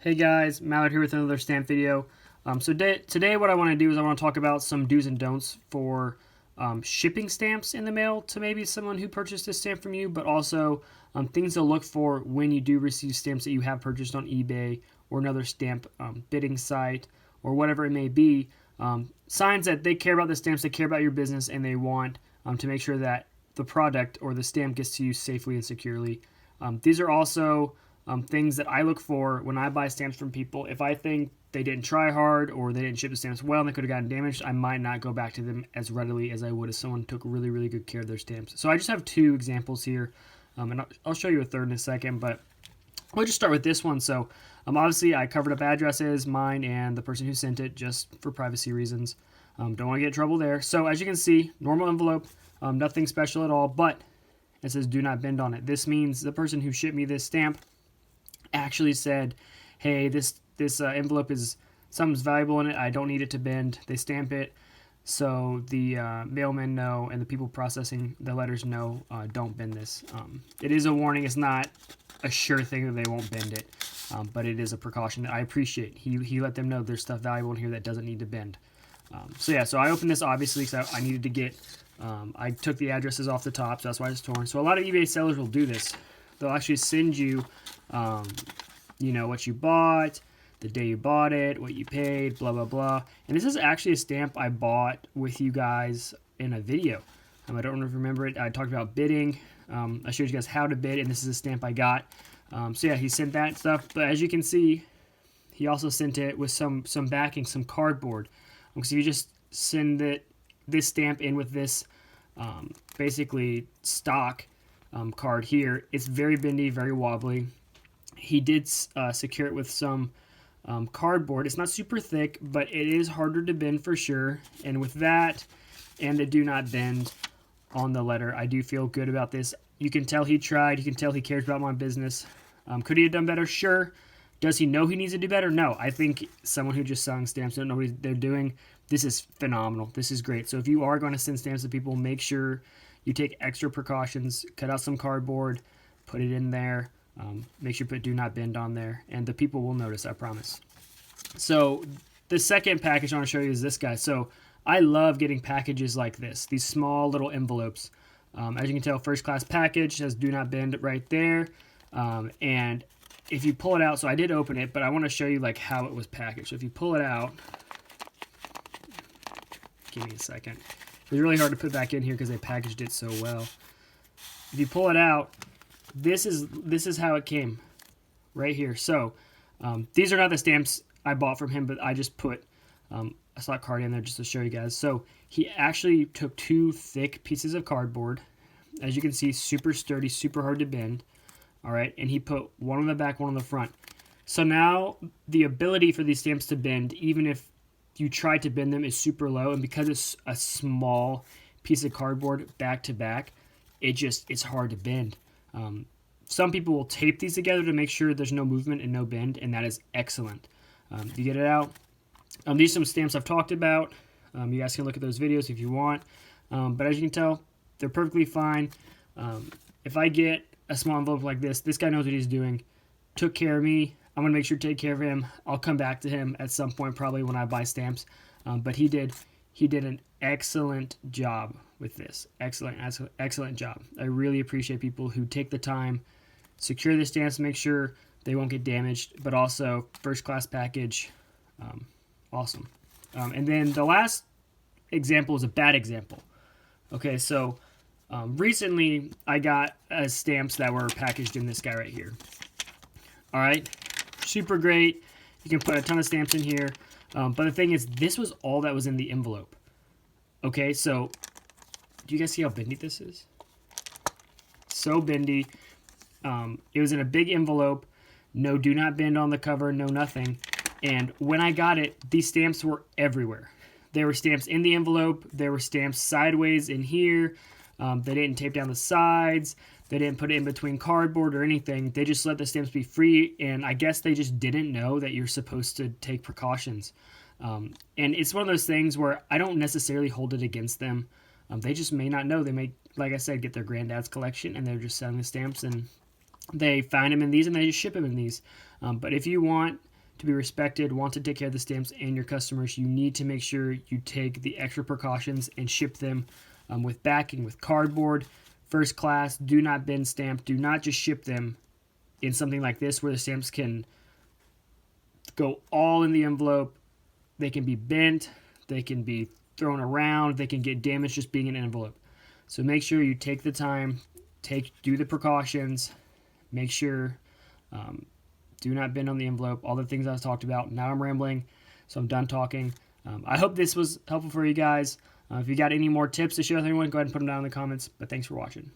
Hey guys, Mallard here with another stamp video. Today what I want to do is I want to talk about some do's and don'ts for shipping stamps in the mail to maybe someone who purchased a stamp from you, but also things to look for when you do receive stamps that you have purchased on eBay or another stamp bidding site or whatever it may be. Signs that they care about the stamps, they care about your business, and they want to make sure that the product or the stamp gets to you safely and securely. These are also things that I look for when I buy stamps from people. If I think they didn't try hard or they didn't ship the stamps well and they could have gotten damaged, I might not go back to them as readily as I would if someone took really, really good care of their stamps. So I just have two examples here, and I'll show you a third in a second, but we'll just start with this one. So obviously I covered up addresses, mine and the person who sent it, just for privacy reasons. Don't want to get in trouble there. So as you can see, normal envelope, nothing special at all, but it says do not bend on it. This means the person who shipped me this stamp actually said, hey, this envelope is something's valuable in it. I don't need it to bend. They stamp it so the mailmen know and the people processing the letters know, don't bend this. It is a warning. It's not a sure thing that they won't bend it, but it is a precaution that I appreciate. He let them know there's stuff valuable in here that doesn't need to bend. So I opened this obviously because I needed to get, I took the addresses off the top, so that's why it's torn. So a lot of eBay sellers will do this. They'll actually send you, what you bought, the day you bought it, what you paid, blah, blah, blah. And this is actually a stamp I bought with you guys in a video. I don't remember it. I talked about bidding. I showed you guys how to bid, and this is a stamp I got. He sent that stuff. But as you can see, he also sent it with some backing, some cardboard. Because if you just send this stamp in with this basically stock card here, it's very bendy, very wobbly. He did secure it with some cardboard. It's not super thick, but it is harder to bend for sure. And with that and the do not bend on the letter, I do feel good about this. You can tell he tried. You can tell he cares about my business. Could he have done better? Sure. Does he know he needs to do better? No. I think someone who just selling stamps don't know what they're doing. This is phenomenal. This is great. So if you are going to send stamps to people, make sure you take extra precautions. Cut out some cardboard, put it in there. Make sure you put do not bend on there, and the people will notice, I promise. So the second package I want to show you is this guy. So I love getting packages like this, these small little envelopes. As you can tell, first class package says do not bend right there. And if you pull it out, so I did open it, but I want to show you like how it was packaged. So if you pull it out, give me a second. It was really hard to put back in here because they packaged it so well. If you pull it out, this is how it came right here. So these are not the stamps I bought from him, but I just put a slot card in there just to show you guys. So he actually took two thick pieces of cardboard, as you can see, super sturdy, super hard to bend. All right, and he put one on the back, one on the front. So now the ability for these stamps to bend, even if you try to bend them, is super low. And because it's a small piece of cardboard back to back, it's hard to bend. Some people will tape these together to make sure there's no movement and no bend, and that is excellent. You get it out. These are some stamps I've talked about. You guys can look at those videos if you want. But as you can tell, they're perfectly fine. If I get a small envelope like this guy knows what he's doing. Took care of me. I'm going to make sure to take care of him. I'll come back to him at some point, probably when I buy stamps. But he did an excellent job with this. Excellent job. I really appreciate people who take the time, secure the stamps, make sure they won't get damaged, but also first class package. Awesome. And then the last example is a bad example. Okay, so recently I got stamps that were packaged in this guy right here. All right, super great. You can put a ton of stamps in here. But the thing is, this was all that was in the envelope. Okay, so do you guys see how bendy this is? So bendy. It was in a big envelope. No do not bend on the cover, no nothing. And when I got it, these stamps were everywhere. There were stamps in the envelope. There were stamps sideways in here. They didn't tape down the sides. They didn't put it in between cardboard or anything. They just let the stamps be free, and I guess they just didn't know that you're supposed to take precautions. And it's one of those things where I don't necessarily hold it against them. They just may not know. They may, like I said, get their granddad's collection, and they're just selling the stamps, and they find them in these, and they just ship them in these. But if you want to be respected, want to take care of the stamps and your customers, you need to make sure you take the extra precautions and ship them with backing, with cardboard, first class. Do not bin stamp. Do not just ship them in something like this where the stamps can go all in the envelope. They can be bent, they can be thrown around, they can get damaged just being in an envelope. So make sure you take the time, do the precautions, make sure do not bend on the envelope, all the things I talked about. Now I'm rambling, so I'm done talking. I hope this was helpful for you guys. If you got any more tips to share with anyone, go ahead and put them down in the comments. But thanks for watching.